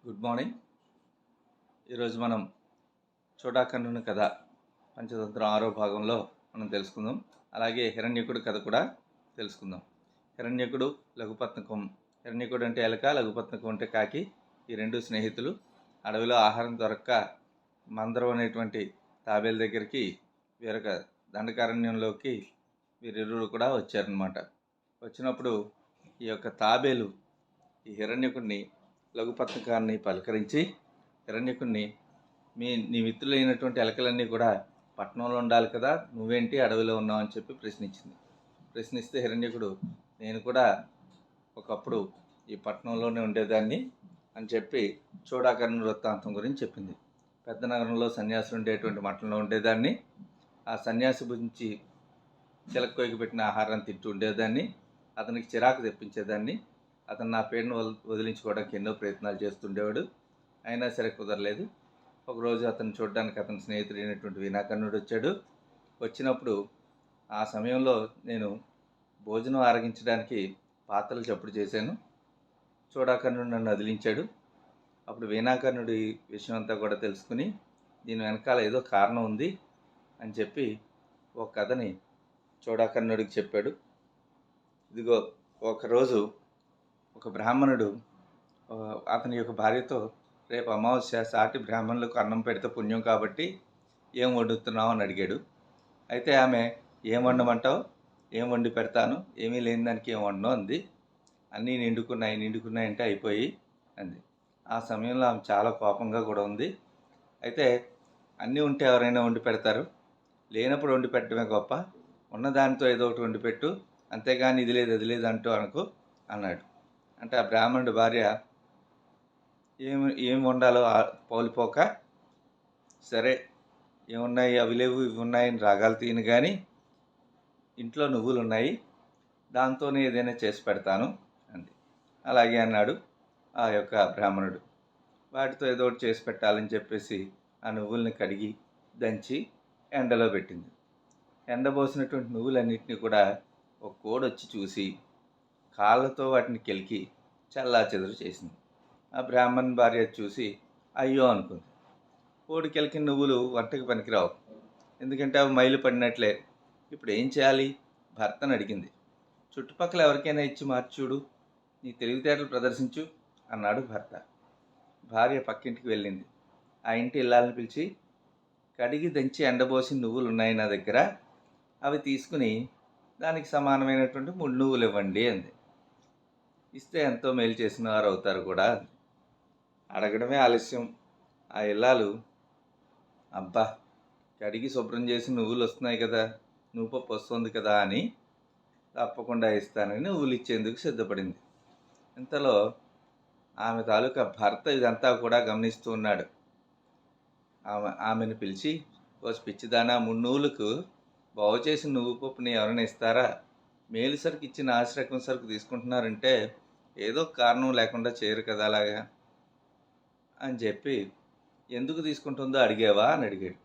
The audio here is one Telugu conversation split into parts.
Good morning. ఈరోజు మనం చోటాకర్ణుని కథ పంచతంత్రం 6వ భాగంలో మనం తెలుసుకుందాం. అలాగే హిరణ్యకుడు కథ కూడా తెలుసుకుందాం. హిరణ్యకుడు, లఘుపత్నకం. హిరణ్యకుడు అంటే ఎలక, లఘుపత్నకం అంటే కాకి. ఈ రెండు స్నేహితులు అడవిలో ఆహారం దొరక్క మందరం అనేటువంటి తాబేలు దగ్గరికి వేరొక దండకారణ్యంలోకి వీరిరువురు కూడా వచ్చారనమాట. వచ్చినప్పుడు ఈ యొక్క తాబేలు ఈ హిరణ్యకుడిని, లఘుపత్నకాన్ని పలకరించి, హిరణ్యకుడిని, నీ మిత్రులైనటువంటి ఎలకలన్నీ కూడా పట్టణంలో ఉండాలి కదా, నువ్వేంటి అడవిలో ఉన్నావు అని చెప్పి ప్రశ్నిస్తే హిరణ్యకుడు, నేను కూడా ఒకప్పుడు ఈ పట్టణంలోనే ఉండేదాన్ని అని చెప్పి చోడాకర్ణ వృత్తాంతం గురించి చెప్పింది. పెద్ద నగరంలో సన్యాసులు ఉండేటువంటి మఠంలో ఉండేదాన్ని, ఆ సన్యాసి గురించి చిలక్కోయికి పెట్టిన ఆహారాన్ని తింటూ ఉండేదాన్ని, అతనికి చిరాకు తెప్పించేదాన్ని, అతను నా పేరును వదిలించుకోవడానికి ఎన్నో ప్రయత్నాలు చేస్తుండేవాడు, అయినా సరే కుదరలేదు. ఒకరోజు అతను చూడడానికి అతని స్నేహితుడైనటువంటి వీణాకర్ణుడు వచ్చాడు. వచ్చినప్పుడు ఆ సమయంలో నేను భోజనం ఆరగించడానికి పాత్రలు చప్పుడు చేశాను. చోడాకర్ణుడు నన్ను వదిలించాడు. అప్పుడు వీణాకర్ణుడి విషయం అంతా కూడా తెలుసుకుని, దీని వెనకాల ఏదో కారణం ఉంది అని చెప్పి ఒక కథని చోడాకర్ణుడికి చెప్పాడు. ఇదిగో, ఒకరోజు ఒక బ్రాహ్మణుడు అతని యొక్క భార్యతో, రేపు అమావాస్య, సాటి బ్రాహ్మణులకు అన్నం పెడితే పుణ్యం కాబట్టి ఏం వండుతున్నావు అని అడిగాడు. అయితే ఆమె, ఏం వండమంటావు, ఏం వండి పెడతాను, ఏమీ లేని దానికి ఏం వండను అంది. అన్నీ నిండుకున్నాయి అంటే అయిపోయి అంది. ఆ సమయంలో ఆమె చాలా కోపంగా కూడా ఉంది. అయితే అన్నీ ఉంటే ఎవరైనా వండి పెడతారు, లేనప్పుడు వండి పెట్టడమే గొప్ప, ఉన్నదానితో ఏదో ఒకటి వండి పెట్టు, అంతేగాని ఇది లేదు అది లేదు అంటూ అనుకో అన్నాడు. అంటే ఆ బ్రాహ్మణుడి భార్య ఏం వండాలో పౌలిపోక, సరే ఏమున్నాయి, అవి లేవు ఇవి ఉన్నాయని రాగాలు తీయను, కానీ ఇంట్లో నువ్వులు ఉన్నాయి, దాంతోనే ఏదైనా చేసి పెడతాను అంది. అలాగే అన్నాడు ఆ యొక్క బ్రాహ్మణుడు. వాటితో ఏదో ఒకటి చేసి పెట్టాలని చెప్పేసి ఆ నువ్వుల్ని కడిగి దంచి ఎండలో పెట్టింది. ఎండబోసినటువంటి నువ్వులన్నింటినీ కూడా ఒక కోడొచ్చి చూసి కాళ్ళతో వాటిని కెలికి చల్లాచెదరు చేసింది. ఆ బ్రాహ్మణ్ భార్య చూసి అయ్యో అనుకుంది. కోడి కెలికిన నువ్వులు వంటకి పనికిరావు, ఎందుకంటే అవి మైలు పడినట్లే. ఇప్పుడు ఏం చేయాలి? భర్తను అడిగింది. చుట్టుపక్కల ఎవరికైనా ఇచ్చి మార్చుడు, నీ తెలివితేటలు ప్రదర్శించు అన్నాడు భర్త. భార్య పక్కింటికి వెళ్ళింది. ఆ ఇంటి ఇల్లాలని పిలిచి, కడిగి దంచి ఎండబోసి నువ్వులు ఉన్నాయి నా దగ్గర, అవి తీసుకుని దానికి సమానమైనటువంటి 3 నువ్వులు ఇవ్వండి అంది. ఇస్తే ఎంతో మేలు చేసిన వారు అవుతారు కూడా. అడగడమే ఆలస్యం. ఆ ఇల్లాలు, అబ్బా, కడిగి శుభ్రం చేసి నువ్వులు వస్తున్నాయి కదా, నువ్వు పప్పు వస్తుంది కదా అని తప్పకుండా ఇస్తానని నువ్వులు ఇచ్చేందుకు సిద్ధపడింది. ఇంతలో ఆమె తాలూకా భర్త ఇదంతా కూడా గమనిస్తూ ఉన్నాడు. ఆమెను పిలిచి, ఓ పిచ్చిదానా, 3 నువ్వులకు బాగు చేసిన నువ్వు పప్పుని ఎవరైనా ఇస్తారా? మేలు సరుకు ఇచ్చి నాసిరకం సరుకు తీసుకుంటున్నారంటే ఏదో కారణం లేకుండా చేయరు కదా అలాగా అని చెప్పి, ఎందుకు తీసుకుంటుందో అడిగావా అని అడిగాడు.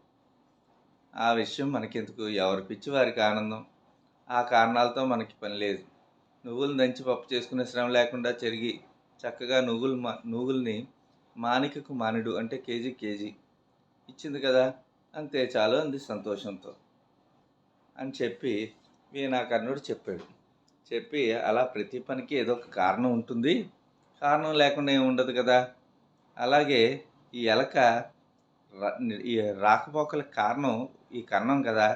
ఆ విషయం మనకెందుకు, ఎవరి పిచ్చి వారికి ఆనందం, ఆ కారణాలతో మనకి పని లేదు. నువ్వులు దంచి పప్పు చేసుకునే శ్రమ లేకుండా చెరిగి చక్కగా నువ్వుల్ని మానికకు మానిడు అంటే కేజీ ఇచ్చింది కదా, అంతే చాలు అంది సంతోషంతో అని చెప్పి వీణాకర్ణుడు చెప్పాడు. చెప్పి, అలా ప్రతి పనికి ఏదో ఒక కారణం ఉంటుంది, కారణం లేకుండా ఏమి ఉండదు కదా. అలాగే ఈ ఎలక ఈ రాకపోకలకు కారణం ఈ కన్నం కదా,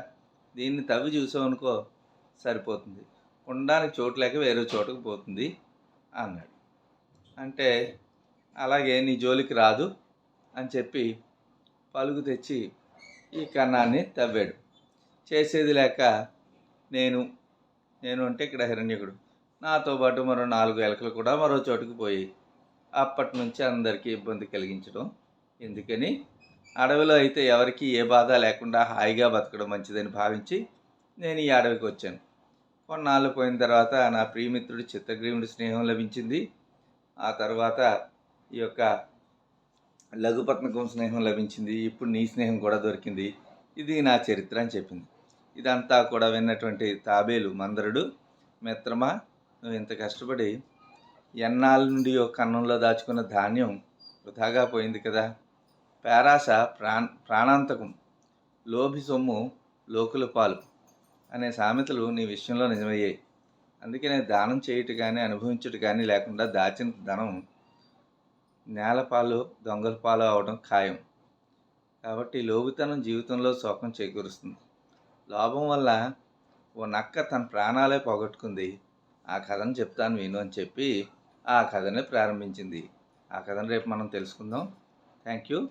దీన్ని తవ్వి చూసామనుకో సరిపోతుంది, ఉండడానికి చోటు లేక వేరే చోటుకు పోతుంది అన్నాడు. అంటే అలాగే నీ జోలికి రాదు అని చెప్పి పలుగు తెచ్చి ఈ కన్నాన్ని తవ్వాడు. చేసేది లేక నేను అంటే ఇక్కడ హిరణ్యకుడు, నాతో పాటు మరో 4 ఎలకలు కూడా మరో చోటుకు పోయి అప్పటి నుంచి అందరికీ ఇబ్బంది కలిగించడం ఎందుకని, అడవిలో అయితే ఎవరికి ఏ బాధ లేకుండా హాయిగా బతకడం మంచిదని భావించి నేను ఈ అడవికి వచ్చాను. కొన్నాళ్ళు పోయిన తర్వాత నా ప్రియమిత్రుడు చిత్రగ్రీవుడి స్నేహం లభించింది. ఆ తర్వాత ఈ యొక్క లఘుపత్నకం స్నేహం లభించింది. ఇప్పుడు నీ స్నేహం కూడా దొరికింది. ఇది నా చరిత్ర అని చెప్పింది. ఇదంతా కూడా విన్నటువంటి తాబేలు మందరుడు, మిత్రమా, నువ్వు ఇంత కష్టపడి ఎన్నాళ్ళ నుండి ఒక కన్నంలో దాచుకున్న ధాన్యం వృధాగా పోయింది కదా. పేరాశ ప్రాణాంతకం, లోభి సొమ్ము లోకుల పాలు అనే సామెతలు నీ విషయంలో నిజమయ్యాయి. అందుకనే దానం చేయుట కానీ అనుభవించుట కానీ లేకుండా దాచిన ధనం నేల పాలు దొంగల పాలు అవడం ఖాయం. కాబట్టి లోబితనం జీవితంలో శోకం చేకూరుస్తుంది. లోభం వల్ల ఓ నక్క తన ప్రాణాలే పోగొట్టుకుంది. ఆ కథను చెప్తాను విను అని చెప్పి ఆ కథనే ప్రారంభించింది. ఆ కథను రేపు మనం తెలుసుకుందాం. Thank you.